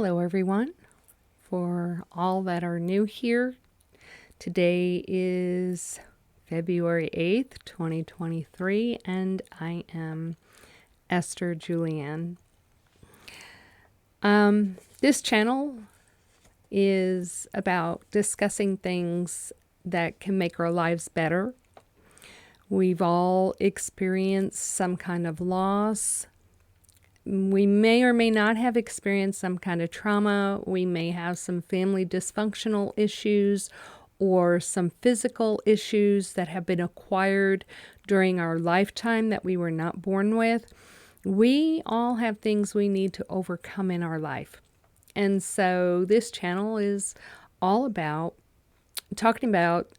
Hello, everyone. For all that are new here, today is February 8th, 2023, and I am Esther Julianne. This channel is about discussing things that can make our lives better. We've all experienced some kind of loss. We may or may not have experienced some kind of trauma. We may have some family dysfunctional issues or some physical issues that have been acquired during our lifetime that we were not born with. We all have things we need to overcome in our life. And so this channel is all about talking about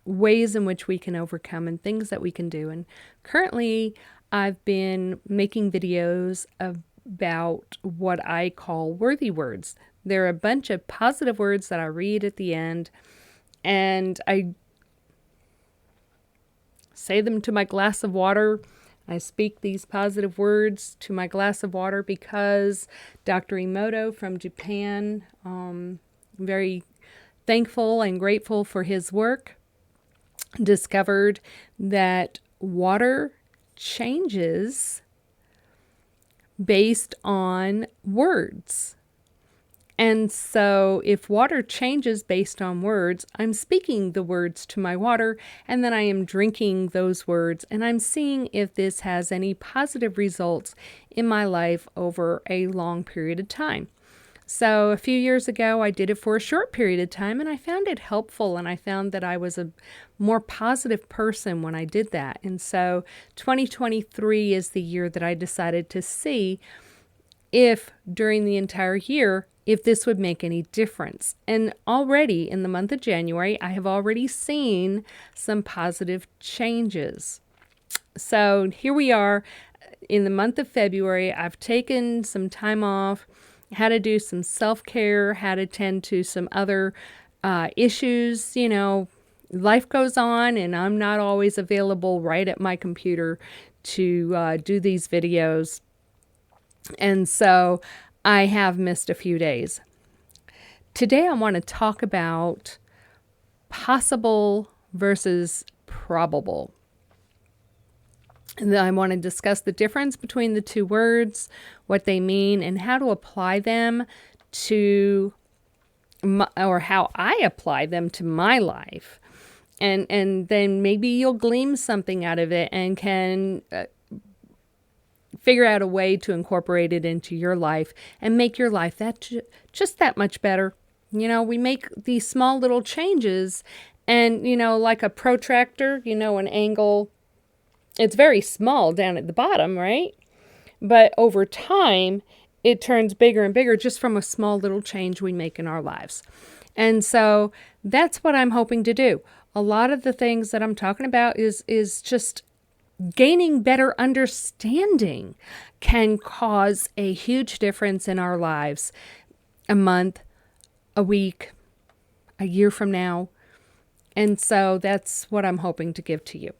ways in which we can overcome and things that we can do. And currently, I've been making videos about what I call worthy words. They're a bunch of positive words that I read at the end, and I say them to my glass of water. I speak these positive words to my glass of water because Dr. Emoto from Japan, very thankful and grateful for his work, discovered that water changes based on words. And so if water changes based on words, I'm speaking the words to my water, and then I am drinking those words, and I'm seeing if this has any positive results in my life over a long period of time. So a few years ago, I did it for a short period of time, and I found it helpful, and I found that I was a more positive person when I did that. And so 2023 is the year that I decided to see if during the entire year, if this would make any difference. And already in the month of January, I have already seen some positive changes. So here we are in the month of February. I've taken some time off, had to do some self-care, had to tend to some other issues. You know, life goes on, and I'm not always available right at my computer to do these videos. And so I have missed a few days. Today I want to talk about possible versus probable. And then I want to discuss the difference between the two words, what they mean, and how to apply them to or how I apply them to my life. And then maybe you'll glean something out of it and can figure out a way to incorporate it into your life and make your life just that much better. You know, we make these small little changes, and, you know, like a protractor, you know, an angle, it's very small down at the bottom, right? But over time, it turns bigger and bigger just from a small little change we make in our lives. And so that's what I'm hoping to do. A lot of the things that I'm talking about is just gaining better understanding can cause a huge difference in our lives a month, a week, a year from now. And so that's what I'm hoping to give to you.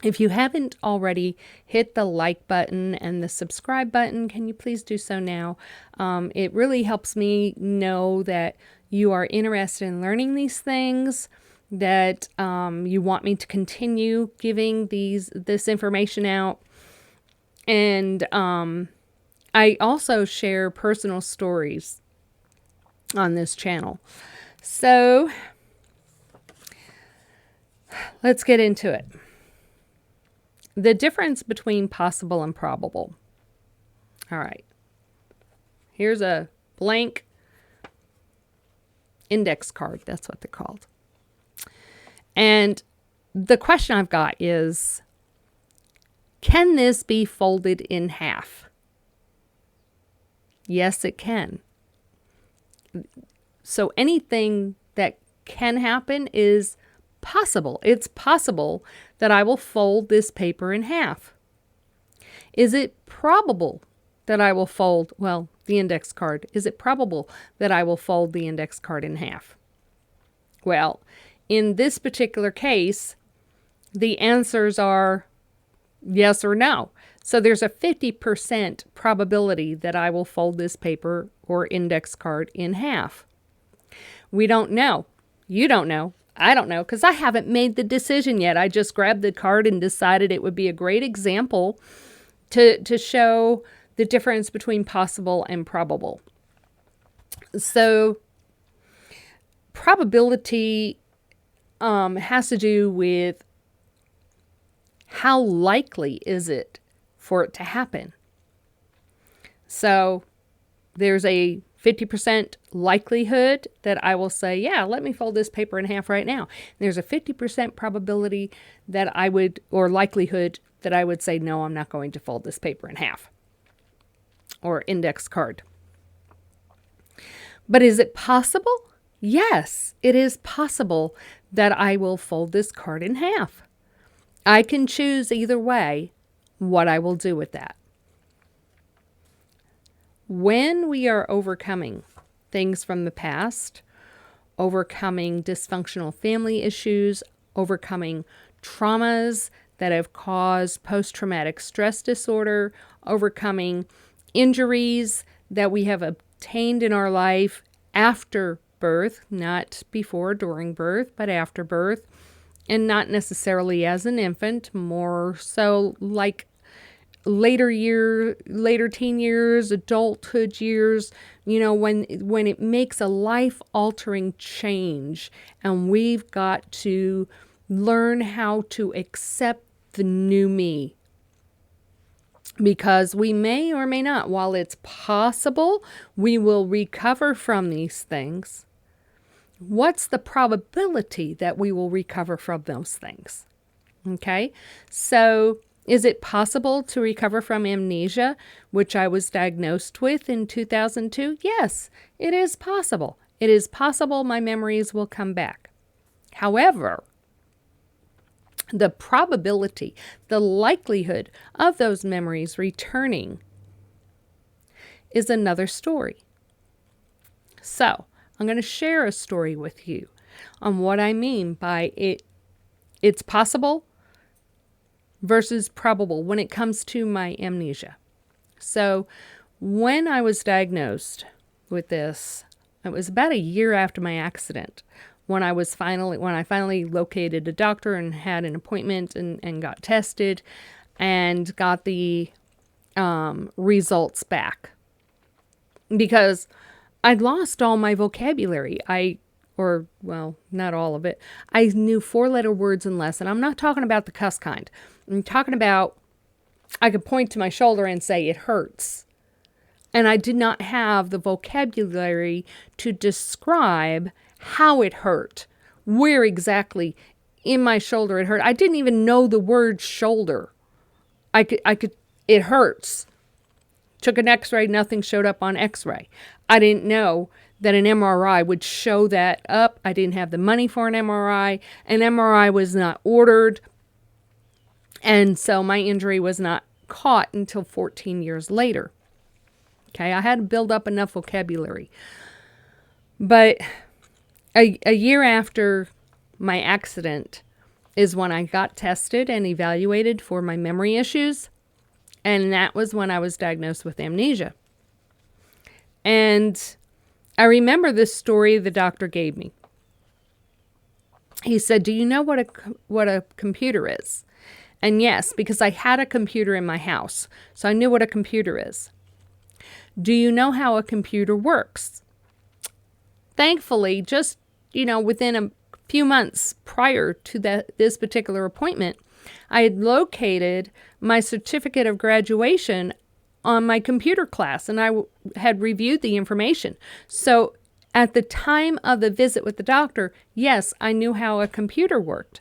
If you haven't already hit the like button and the subscribe button, can you please do so now? It really helps me know that you are interested in learning these things, that you want me to continue giving this information out. And I also share personal stories on this channel. So let's get into it. The difference between possible and probable. All right. Here's a blank index card. That's what they're called. And the question I've got is, can this be folded in half? Yes, it can. So anything that can happen is possible. It's possible that I will fold this paper in half. Is it probable that I will fold, the index card? Is it probable that I will fold the index card in half? Well, in this particular case, the answers are yes or no. So there's a 50% probability that I will fold this paper or index card in half. We don't know. You don't know. I don't know, because I haven't made the decision yet. I just grabbed the card and decided it would be a great example to show the difference between possible and probable. So probability has to do with how likely is it for it to happen. So there's a 50% likelihood that I will say, yeah, let me fold this paper in half right now. There's a 50% probability that I would, or likelihood that I would say, no, I'm not going to fold this paper in half, or index card. But is it possible? Yes, it is possible that I will fold this card in half. I can choose either way what I will do with that. When we are overcoming things from the past, overcoming dysfunctional family issues, overcoming traumas that have caused post-traumatic stress disorder, overcoming injuries that we have obtained in our life after birth, not before, during birth, but after birth, and not necessarily as an infant, more so like later teen years, adulthood years, when it makes a life-altering change, and we've got to learn how to accept the new me. Because we may or may not, while it's possible we will recover from these things, what's the probability that we will recover from those things? Okay, so is it possible to recover from amnesia, which I was diagnosed with in 2002? Yes, it is possible. It is possible my memories will come back. However, the probability, the likelihood of those memories returning is another story. So, I'm going to share a story with you on what I mean by it's possible versus probable when it comes to my amnesia. So when I was diagnosed with this, it was about a year after my accident when I finally located a doctor and had an appointment and got tested and got the results back. Because I'd lost all my vocabulary. Not all of it. I knew 4-letter words and less. And I'm not talking about the cuss kind. I'm talking about, I could point to my shoulder and say, it hurts. And I did not have the vocabulary to describe how it hurt, where exactly in my shoulder it hurt. I didn't even know the word shoulder. It hurts. Took an x-ray, nothing showed up on x-ray. I didn't know that an MRI would show that up. I didn't have the money for an MRI. An MRI was not ordered. And so my injury was not caught until 14 years later. Okay, I had to build up enough vocabulary. But a year after my accident is when I got tested and evaluated for my memory issues. And that was when I was diagnosed with amnesia. And I remember this story the doctor gave me. He said, do you know what a computer is? And yes, because I had a computer in my house, so I knew what a computer is. Do you know how a computer works? Thankfully, just, within a few months prior to this particular appointment, I had located my certificate of graduation on my computer class, and I had reviewed the information. So at the time of the visit with the doctor, yes, I knew how a computer worked.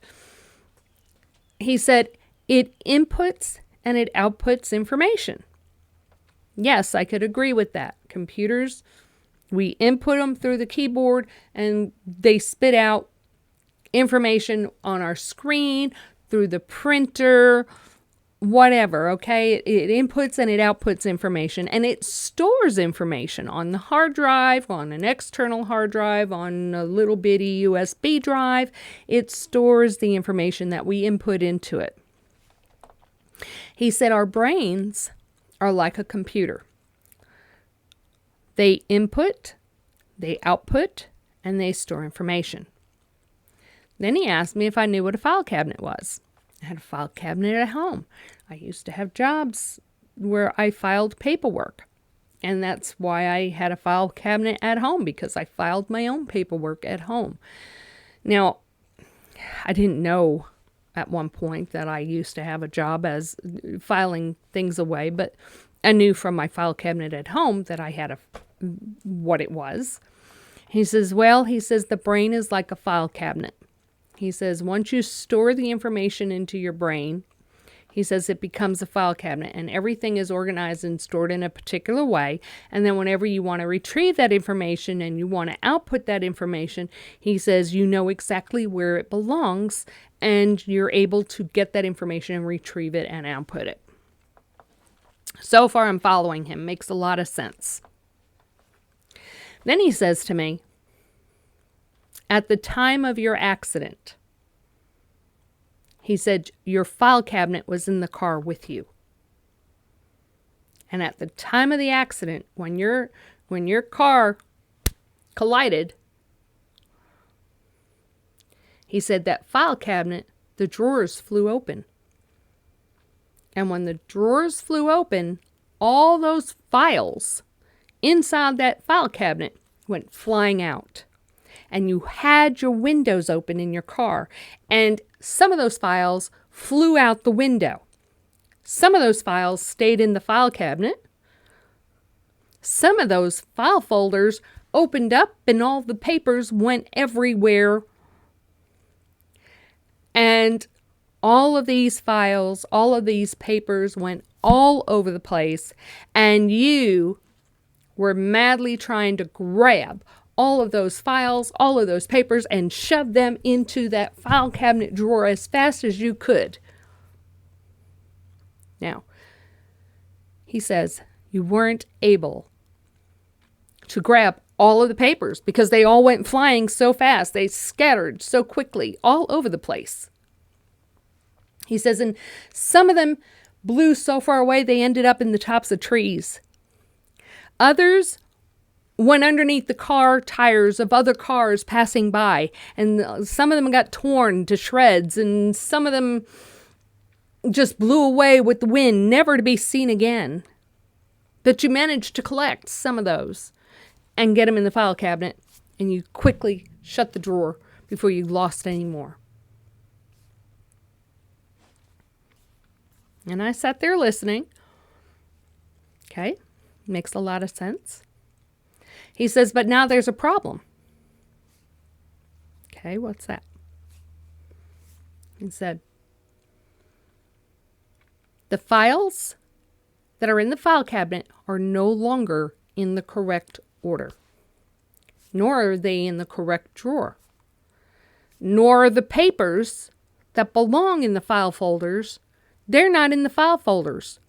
He said, it inputs and it outputs information. Yes, I could agree with that. Computers, we input them through the keyboard and they spit out information on our screen, through the printer, whatever, okay? It inputs and it outputs information, and it stores information on the hard drive, on an external hard drive, on a little bitty USB drive. It stores the information that we input into it. He said our brains are like a computer. They input, they output, and they store information. Then he asked me if I knew what a file cabinet was. I had a file cabinet at home. I used to have jobs where I filed paperwork. And that's why I had a file cabinet at home, because I filed my own paperwork at home. Now, I didn't know at one point that I used to have a job as filing things away, but I knew from my file cabinet at home that I had what it was. He says, the brain is like a file cabinet. He says, once you store the information into your brain, he says it becomes a file cabinet, and everything is organized and stored in a particular way. And then whenever you want to retrieve that information and you want to output that information, he says you know exactly where it belongs, and you're able to get that information and retrieve it and output it. So far, I'm following him. Makes a lot of sense. Then he says to me, at the time of your accident, he said, your file cabinet was in the car with you. And at the time of the accident, when your car collided, he said that file cabinet, the drawers flew open. And when the drawers flew open, all those files inside that file cabinet went flying out. And you had your windows open in your car, and some of those files flew out the window. Some of those files stayed in the file cabinet. Some of those file folders opened up and all the papers went everywhere. And all of these files, all of these papers went all over the place, and you were madly trying to grab all of those files, all of those papers, and shove them into that file cabinet drawer as fast as you could. Now, he says you weren't able to grab all of the papers because they all went flying so fast. They scattered so quickly all over the place. He says, and some of them blew so far away they ended up in the tops of trees. Others went underneath the car tires of other cars passing by, and some of them got torn to shreds, and some of them just blew away with the wind, never to be seen again. But you managed to collect some of those and get them in the file cabinet, and you quickly shut the drawer before you lost any more. And I sat there listening. Okay, makes a lot of sense. He says, but now there's a problem. Okay, what's that? He said, the files that are in the file cabinet are no longer in the correct order, nor are they in the correct drawer, nor are the papers that belong in the file folders, they're not in the file folders.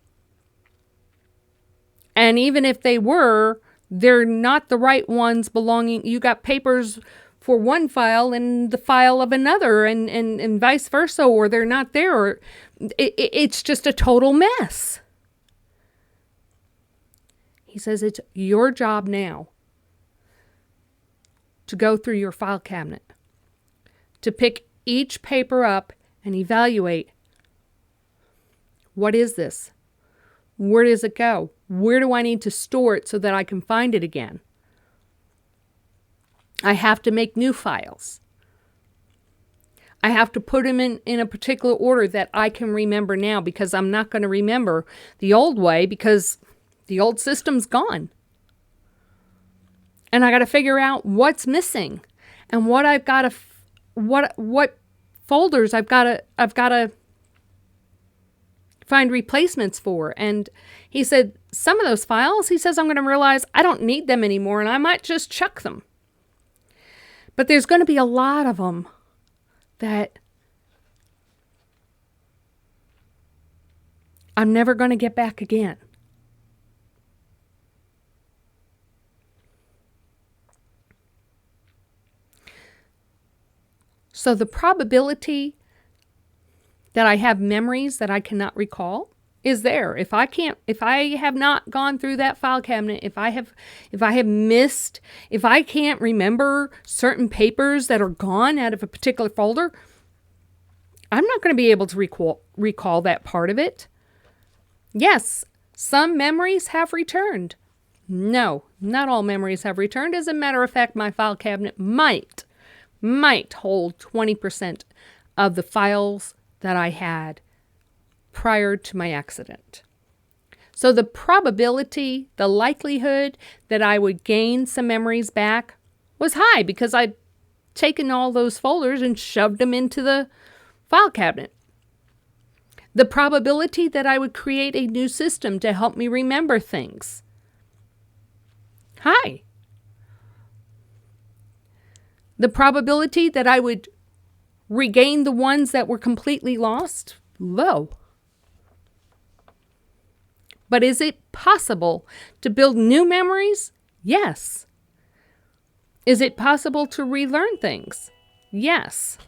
And even if they were, they're not the right ones belonging. You got papers for one file and the file of another, and vice versa, or they're not there. Or it's just a total mess. He says it's your job now to go through your file cabinet, to pick each paper up and evaluate, what is this? Where does it go? Where do I need to store it so that I can find it again? I have to make new files. I have to put them in a particular order that I can remember now, because I'm not going to remember the old way because the old system's gone. And I got to figure out what's missing and what I've got to, what folders I've got to find replacements for. And he said, some of those files, he says, I'm going to realize I don't need them anymore, and I might just chuck them. But there's going to be a lot of them that I'm never going to get back again. So the probability that I have memories that I cannot recall is there. If I have not gone through that file cabinet, if I have missed, if I can't remember certain papers that are gone out of a particular folder, I'm not going to be able to recall that part of it. Yes, some memories have returned. No, not all memories have returned. As a matter of fact, my file cabinet might hold 20% of the files that I had prior to my accident. So the probability, the likelihood that I would gain some memories back was high because I'd taken all those folders and shoved them into the file cabinet. The probability that I would create a new system to help me remember things, high. The probability that I would regain the ones that were completely lost, low. But is it possible to build new memories? Yes. Is it possible to relearn things? Yes.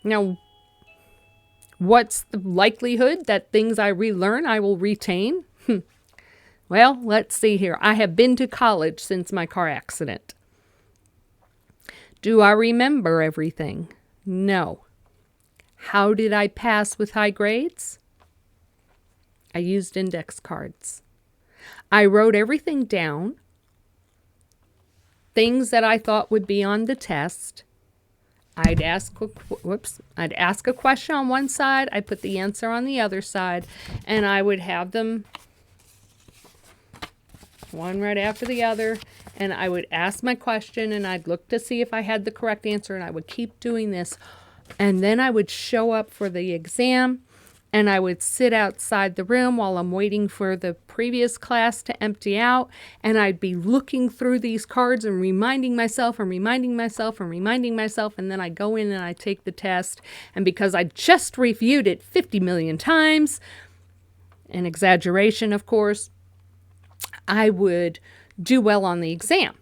Now, what's the likelihood that things I relearn I will retain? Well, let's see here. I have been to college since my car accident. Do I remember everything? No. How did I pass with high grades? I used index cards. I wrote everything down, things that I thought would be on the test. I'd ask a question on one side, I'd put the answer on the other side, and I would have them one right after the other, and I would ask my question, and I'd look to see if I had the correct answer, and I would keep doing this. And then I would show up for the exam, and I would sit outside the room while I'm waiting for the previous class to empty out, and I'd be looking through these cards and reminding myself, and then I go in and I take the test, and because I just reviewed it 50 million times, an exaggeration, of course, I would do well on the exam.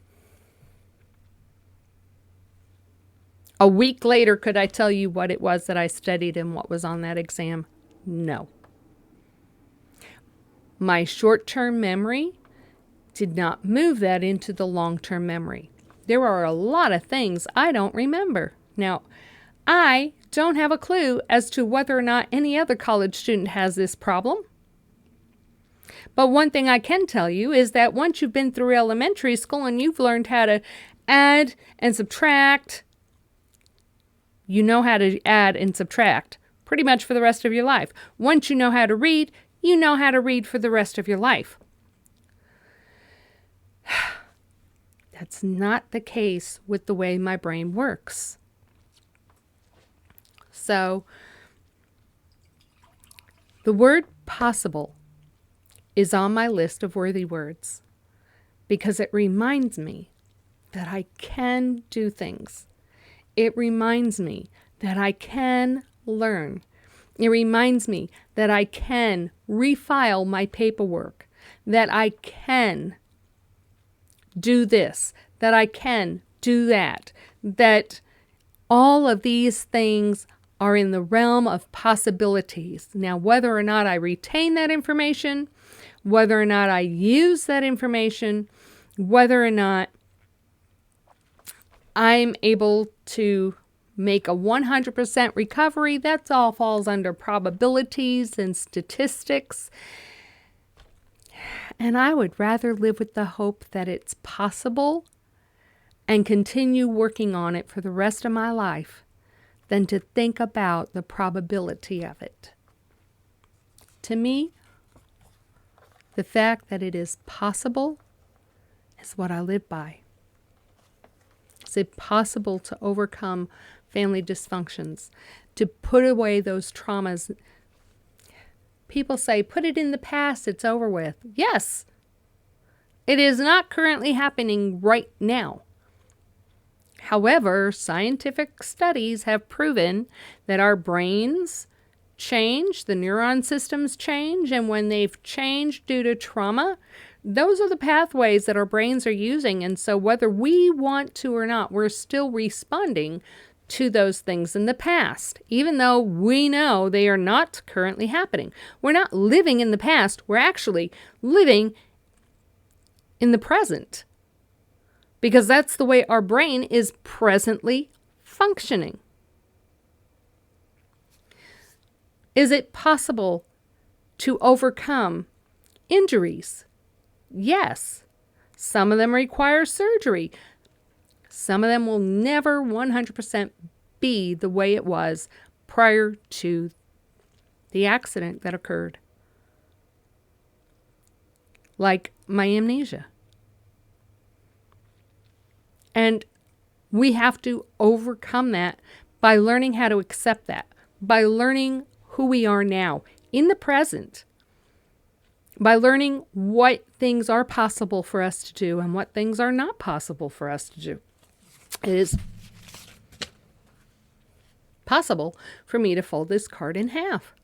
A week later, could I tell you what it was that I studied and what was on that exam? No. My short-term memory did not move that into the long-term memory. There are a lot of things I don't remember. Now, I don't have a clue as to whether or not any other college student has this problem. But one thing I can tell you is that once you've been through elementary school and you've learned how to add and subtract, you know how to add and subtract pretty much for the rest of your life. Once you know how to read, you know how to read for the rest of your life. That's not the case with the way my brain works. So, the word possible is on my list of worthy words because it reminds me that I can do things. It reminds me that I can learn. It reminds me that I can refile my paperwork, that I can do this, that I can do that, that all of these things are in the realm of possibilities. Now, whether or not I retain that information, whether or not I use that information, whether or not I'm able to make a 100% recovery, that all falls under probabilities and statistics. And I would rather live with the hope that it's possible and continue working on it for the rest of my life than to think about the probability of it. To me, the fact that it is possible is what I live by. Is it possible to overcome family dysfunctions, to put away those traumas? People say, put it in the past, it's over with. Yes, it is not currently happening right now. However, scientific studies have proven that our brains change, the neuron systems change, and when they've changed due to trauma, those are the pathways that our brains are using. And so whether we want to or not, we're still responding to those things in the past, even though we know they are not currently happening. We're not living in the past. We're actually living in the present, because that's the way our brain is presently functioning. Is it possible to overcome injuries? Yes. Some of them require surgery. Some of them will never 100% be the way it was prior to the accident that occurred. Like my amnesia. And we have to overcome that by learning how to accept that, by learning who we are now in the present, by learning what things are possible for us to do and what things are not possible for us to do. It is possible for me to fold this card in half.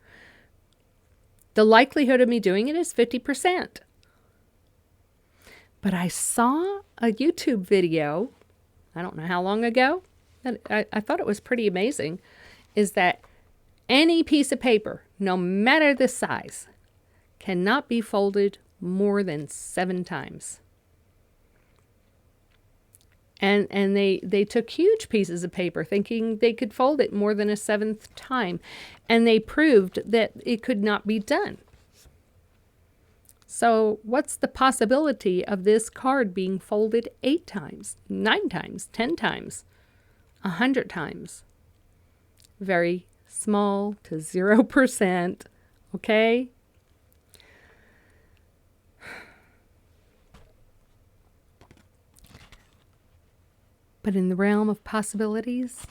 The likelihood of me doing it is 50%. But I saw a YouTube video, I don't know how long ago, and I thought it was pretty amazing, is that any piece of paper, no matter the size, cannot be folded more than 7 times. And they took huge pieces of paper thinking they could fold it more than a 7th time. And they proved that it could not be done. So what's the possibility of this card being folded 8 times, 9 times, 10 times, 100 times? Very small to 0%, okay? But in the realm of possibilities,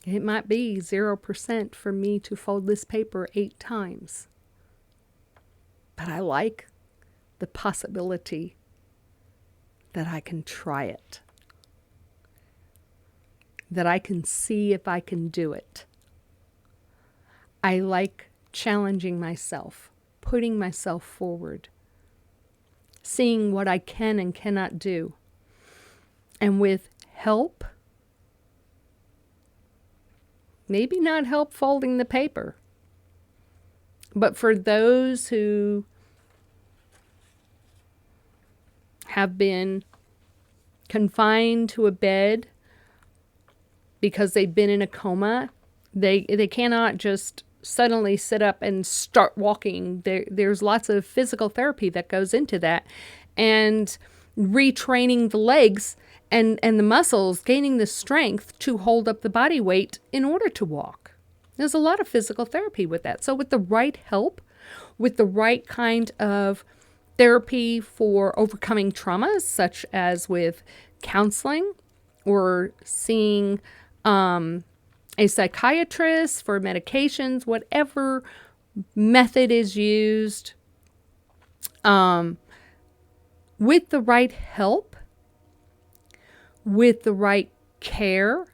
it might be 0% for me to fold this paper 8 times. But I like the possibility that I can try it. That I can see if I can do it. I like challenging myself, putting myself forward, seeing what I can and cannot do. And with help, maybe not help folding the paper, but for those who have been confined to a bed because they've been in a coma, they cannot just suddenly sit up and start walking. There's lots of physical therapy that goes into that, and retraining the legs and the muscles, gaining the strength to hold up the body weight in order to walk. There's a lot of physical therapy with that. So with the right help, with the right kind of therapy for overcoming traumas, such as with counseling or seeing a psychiatrist for medications, whatever method is used, with the right help, with the right care,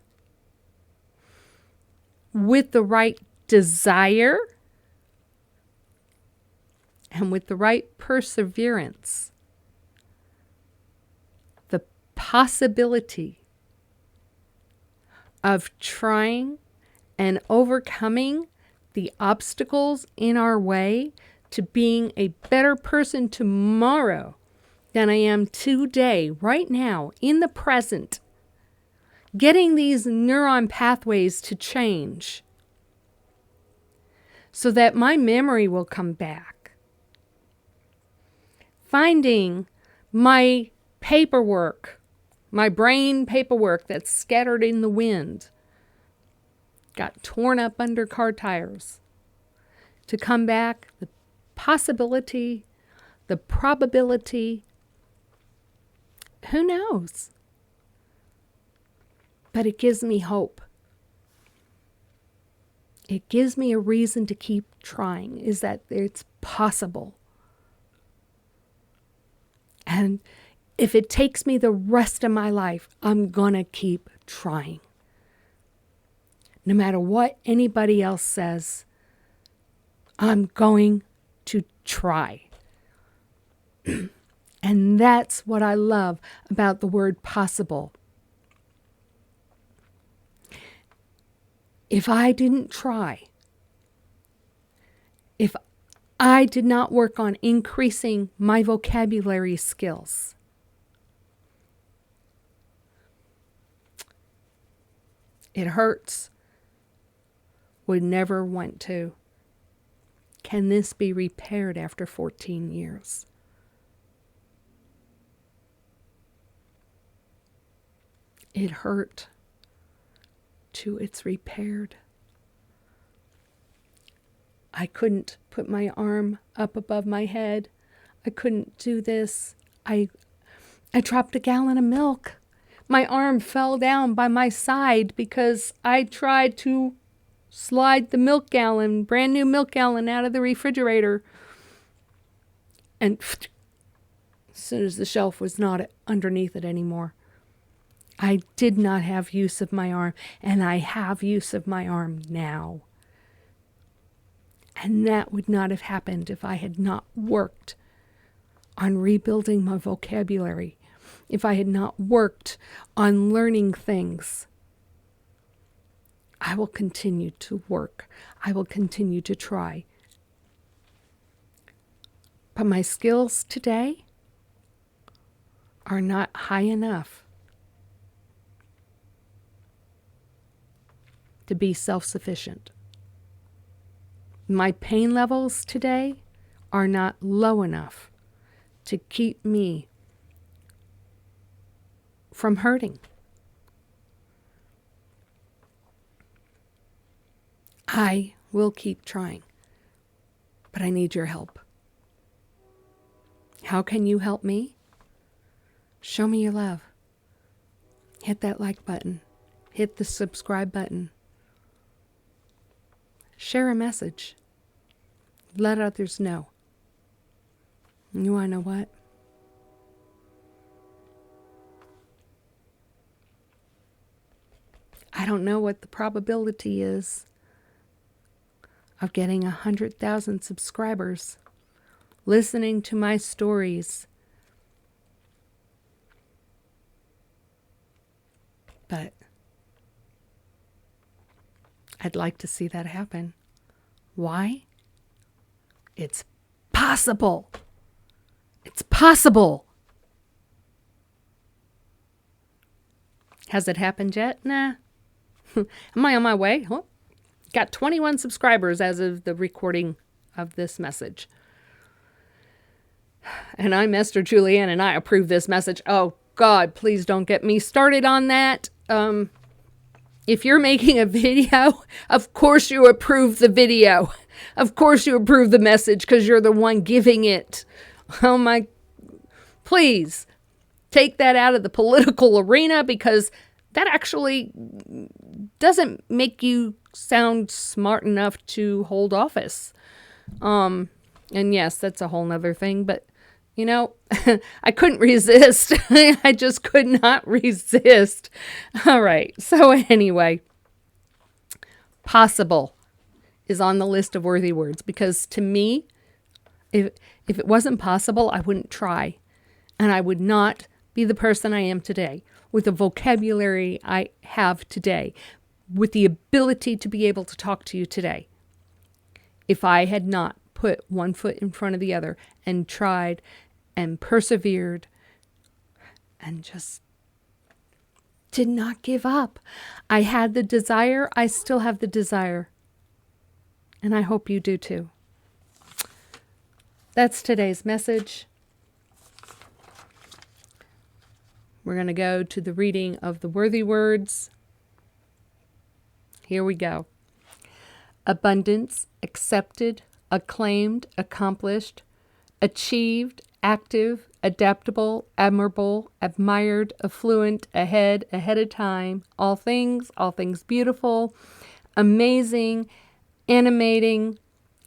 with the right desire, and with the right perseverance, the possibility of trying and overcoming the obstacles in our way to being a better person tomorrow than I am today, right now, in the present, getting these neuron pathways to change so that my memory will come back. Finding my paperwork, my brain paperwork that's scattered in the wind, got torn up under car tires, to come back, the possibility, the probability, who knows? But it gives me hope. It gives me a reason to keep trying, is that it's possible. And if it takes me the rest of my life, I'm gonna keep trying. No matter what anybody else says, I'm going to try. And that's what I love about the word possible. If I didn't try, if I did not work on increasing my vocabulary skills, it hurts. Would never want to. Can this be repaired after 14 years? It hurt till it's repaired. I couldn't put my arm up above my head. I couldn't do this. I dropped a gallon of milk. My arm fell down by my side because I tried to slide the milk gallon, brand new milk gallon, out of the refrigerator. And as soon as the shelf was not underneath it anymore, I did not have use of my arm, and I have use of my arm now. And that would not have happened if I had not worked on rebuilding my vocabulary, if I had not worked on learning things. I will continue to work. I will continue to try. But my skills today are not high enough to be self-sufficient. My pain levels today are not low enough to keep me from hurting. I will keep trying, but I need your help. How can you help me? Show me your love. Hit that like button. Hit the subscribe button. Share a message. Let others know. You want to know what? I don't know what the probability is of getting 100,000 subscribers listening to my stories. But I'd like to see that happen. Why? It's possible. It's possible. Has it happened yet? Nah. Am I on my way? Oh, got 21 subscribers as of the recording of this message. And I'm Esther Julianne, and I approve this message. Oh, God, please don't get me started on that. If you're making a video, of course you approve the video. Of course you approve the message because you're the one giving it. Oh, my. Please take that out of the political arena, because that actually doesn't make you sound smart enough to hold office. And yes, that's a whole nother thing, but you know, I couldn't resist. I just could not resist. All right. So anyway, possible is on the list of worthy words, because to me, if it wasn't possible, I wouldn't try, and I would not be the person I am today, with the vocabulary I have today, with the ability to be able to talk to you today, if I had not put one foot in front of the other and tried and persevered and just did not give up. I had the desire. I still have the desire. And I hope you do too. That's today's message. We're going to go to the reading of the worthy words. Here we go. Abundance, accepted, acclaimed, accomplished, achieved, active, adaptable, admirable, admired, affluent, ahead of time, all things beautiful, amazing, animating,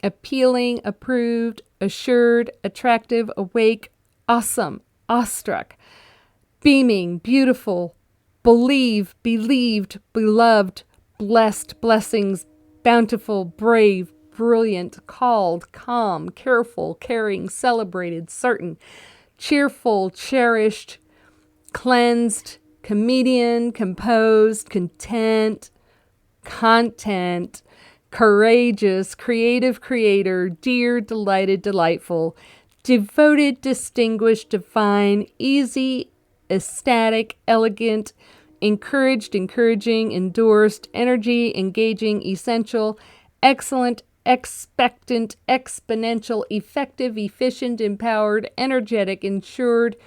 appealing, approved, assured, attractive, awake, awesome, awestruck, beaming, beautiful, believe, believed, beloved, blessed, blessings, bountiful, brave, brilliant, called, calm, careful, caring, celebrated, certain, cheerful, cherished, cleansed, comedian, composed, content, content, courageous, creative, creator, dear, delighted, delightful, devoted, distinguished, divine, easy, ecstatic, elegant, encouraged, encouraging, endorsed, energy, engaging, essential, excellent, expectant, exponential, effective, efficient, empowered, energetic, insured,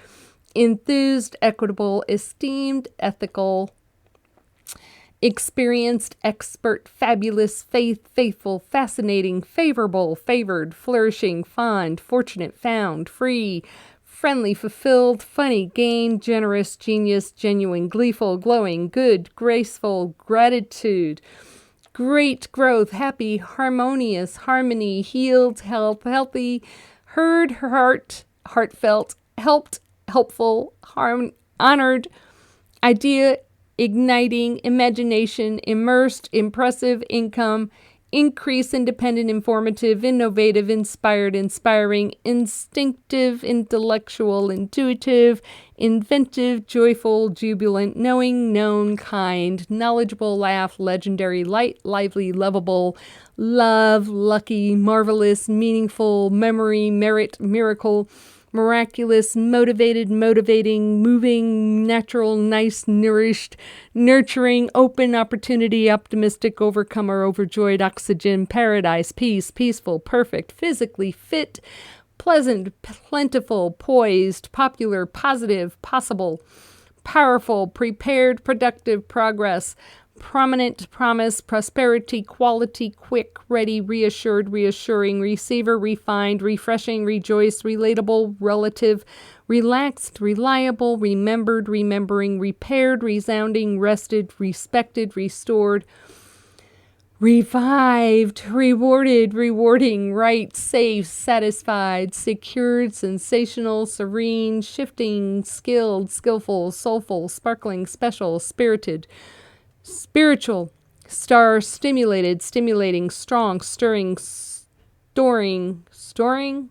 enthused, equitable, esteemed, ethical, experienced, expert, fabulous, faithful, fascinating, favorable, favored, flourishing, fond, fortunate, found, free, friendly, fulfilled, funny, gain, generous, genius, genuine, gleeful, glowing, good, graceful, gratitude, great, growth, happy, harmonious, harmony, healed, health, healthy, heard, heart, heartfelt, helped, helpful, honored, idea, igniting, imagination, immersed, impressive, income, increase, independent, informative, innovative, inspired, inspiring, instinctive, intellectual, intuitive, inventive, joyful, jubilant, knowing, known, kind, knowledgeable, laugh, legendary, light, lively, lovable, love, lucky, marvelous, meaningful, memory, merit, miracle, miraculous, motivated, motivating, moving, natural, nice, nourished, nurturing, open, opportunity, optimistic, overcomer, overjoyed, oxygen, paradise, peace, peaceful, perfect, physically fit, pleasant, plentiful, poised, popular, positive, possible, powerful, prepared, productive, progress, prominent, promise, prosperity, quality, quick, ready, reassured, reassuring, receiver, refined, refreshing, rejoice, relatable, relative, relaxed, reliable, remembered, remembering, repaired, resounding, rested, respected, restored, revived, rewarded, rewarding, right, safe, satisfied, secured, sensational, serene, shifting, skilled, skillful, soulful, sparkling, special, spirited, spiritual, star, stimulated, stimulating, strong, stirring, strong,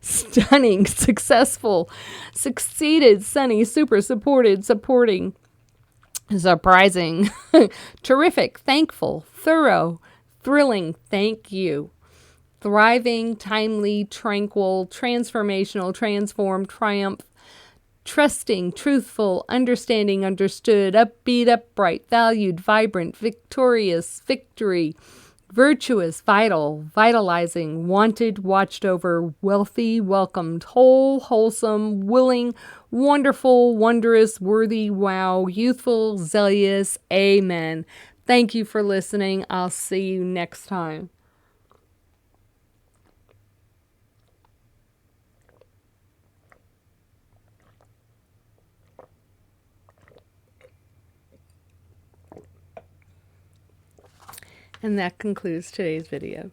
stunning, successful, succeeded, sunny, super, supported, supporting, surprising, terrific, thankful, thorough, thrilling, thank you, thriving, timely, tranquil, transformational, transformed, triumph, trusting, truthful, understanding, understood, upbeat, upright, valued, vibrant, victorious, victory, virtuous, vital, vitalizing, wanted, watched over, wealthy, welcomed, whole, wholesome, willing, wonderful, wondrous, worthy, wow, youthful, zealous, amen. Thank you for listening. I'll see you next time. And that concludes today's video.